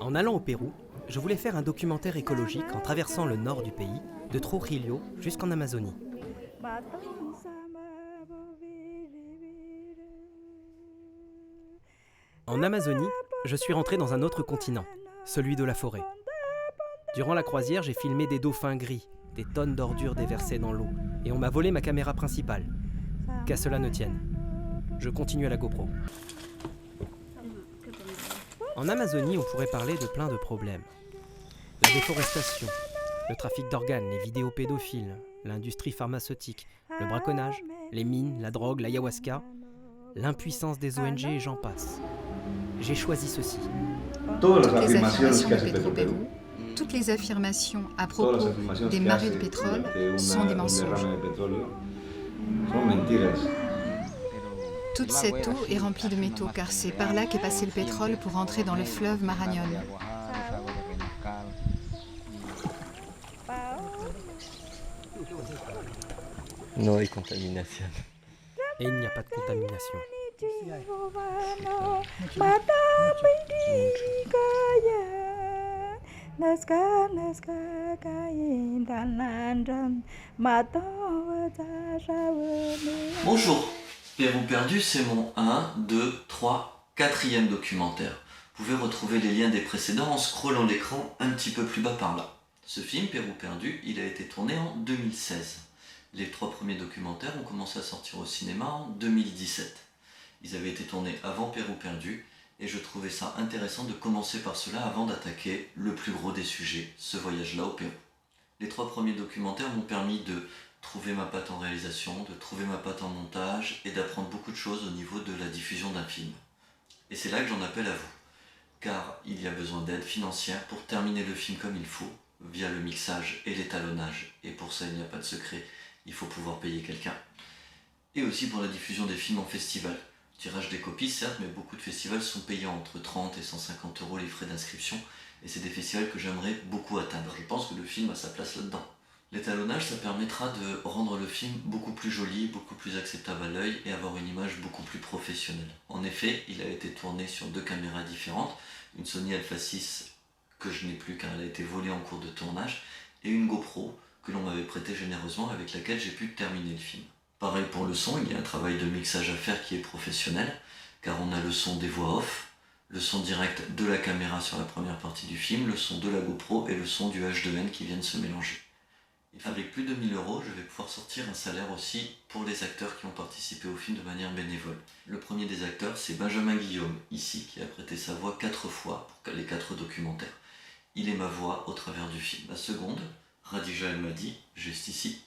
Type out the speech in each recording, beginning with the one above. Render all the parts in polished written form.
En allant au Pérou, je voulais faire un documentaire écologique en traversant le nord du pays, de Trujillo jusqu'en Amazonie. En Amazonie, je suis rentré dans un autre continent, celui de la forêt. Durant la croisière, j'ai filmé des dauphins gris, des tonnes d'ordures déversées dans l'eau, et on m'a volé ma caméra principale. Qu'à cela ne tienne. Je continue à la GoPro. En Amazonie, on pourrait parler de plein de problèmes. La déforestation, le trafic d'organes, les vidéos pédophiles, l'industrie pharmaceutique, le braconnage, les mines, la drogue, l'ayahuasca, l'impuissance des ONG et j'en passe. J'ai choisi ceci. Toutes les affirmations de Petro-Pérou, toutes les affirmations à propos des marées de pétrole sont des mensonges. Toute cette eau est remplie de métaux car c'est par là qu'est passé le pétrole pour entrer dans le fleuve Marañón. No hay contaminación. Et il n'y a pas de contamination. Bonjour, Pérou perdu, c'est mon 1, 2, 3, 4e documentaire. Vous pouvez retrouver les liens des précédents en scrollant l'écran un petit peu plus bas par là. Ce film, Pérou perdu, il a été tourné en 2016. Les 3 premiers documentaires ont commencé à sortir au cinéma en 2017. Ils avaient été tournés avant Pérou perdu et je trouvais ça intéressant de commencer par cela avant d'attaquer le plus gros des sujets, ce voyage-là au Pérou. Les 3 premiers documentaires m'ont permis de trouver ma patte en réalisation, de trouver ma patte en montage et d'apprendre beaucoup de choses au niveau de la diffusion d'un film. Et c'est là que j'en appelle à vous, car il y a besoin d'aide financière pour terminer le film comme il faut, via le mixage et l'étalonnage, et pour ça il n'y a pas de secret, il faut pouvoir payer quelqu'un. Et aussi pour la diffusion des films en festival. Tirage des copies certes, mais beaucoup de festivals sont payants entre 30 et 150 € les frais d'inscription, et c'est des festivals que j'aimerais beaucoup atteindre. Je pense que le film a sa place là-dedans. L'étalonnage, ça permettra de rendre le film beaucoup plus joli, beaucoup plus acceptable à l'œil et avoir une image beaucoup plus professionnelle. En effet, il a été tourné sur 2 caméras différentes, une Sony Alpha 6 que je n'ai plus car elle a été volée en cours de tournage, et une GoPro que l'on m'avait prêtée généreusement avec laquelle j'ai pu terminer le film. Pareil pour le son, il y a un travail de mixage à faire qui est professionnel, car on a le son des voix off, le son direct de la caméra sur la première partie du film, le son de la GoPro et le son du H2N qui viennent se mélanger. Avec plus de 1000 €, je vais pouvoir sortir un salaire aussi pour les acteurs qui ont participé au film de manière bénévole. Le premier des acteurs, c'est Benjamin Guillaume, ici, qui a prêté sa voix 4 fois pour les 4 documentaires. Il est ma voix au travers du film. La seconde, Radija El Madi, juste ici,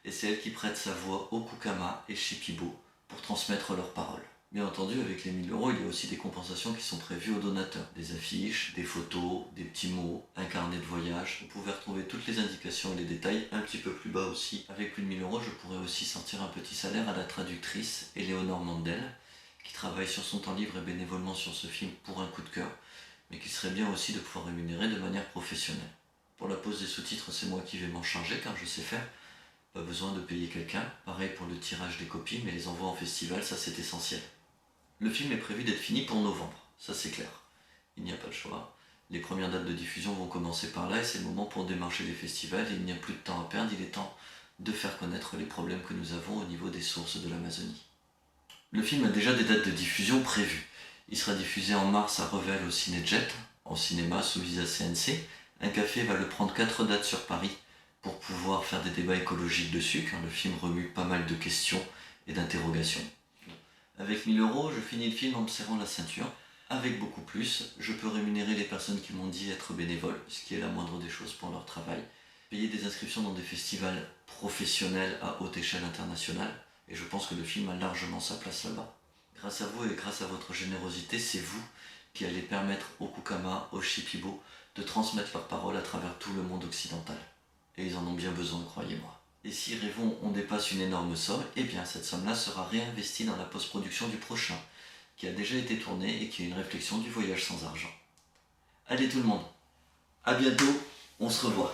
et c'est elle qui prête sa voix au Kukama et Shipibo pour transmettre leurs paroles. Bien entendu, avec les 1000 €, il y a aussi des compensations qui sont prévues aux donateurs. Des affiches, des photos, des petits mots, un carnet de voyage. Vous pouvez retrouver toutes les indications et les détails un petit peu plus bas aussi. Avec plus de 1000 €, je pourrais aussi sortir un petit salaire à la traductrice Éléonore Mandel, qui travaille sur son temps libre et bénévolement sur ce film pour un coup de cœur, mais qui serait bien aussi de pouvoir rémunérer de manière professionnelle. Pour la pose des sous-titres, c'est moi qui vais m'en charger car je sais faire. Pas besoin de payer quelqu'un. Pareil pour le tirage des copies, mais les envois en festival, ça c'est essentiel. Le film est prévu d'être fini pour novembre, ça c'est clair. Il n'y a pas de choix. Les premières dates de diffusion vont commencer par là et c'est le moment pour démarcher les festivals et il n'y a plus de temps à perdre, il est temps de faire connaître les problèmes que nous avons au niveau des sources de l'Amazonie. Le film a déjà des dates de diffusion prévues. Il sera diffusé en mars à Revel au Cinéjet, en cinéma sous visa CNC. Un café va le prendre 4 dates sur Paris pour pouvoir faire des débats écologiques dessus, car le film remue pas mal de questions et d'interrogations. Avec 1000 €, je finis le film en me serrant la ceinture. Avec beaucoup plus, je peux rémunérer les personnes qui m'ont dit être bénévoles, ce qui est la moindre des choses pour leur travail. Payer des inscriptions dans des festivals professionnels à haute échelle internationale, et je pense que le film a largement sa place là-bas. Grâce à vous et grâce à votre générosité, c'est vous qui allez permettre aux Kukama, aux Shipibo, de transmettre leurs paroles à travers tout le monde occidental. Et ils en ont bien besoin, croyez-moi. Et si rêvons, on dépasse une énorme somme, eh bien cette somme-là sera réinvestie dans la post-production du prochain, qui a déjà été tourné et qui est une réflexion du voyage sans argent. Allez tout le monde, à bientôt, on se revoit.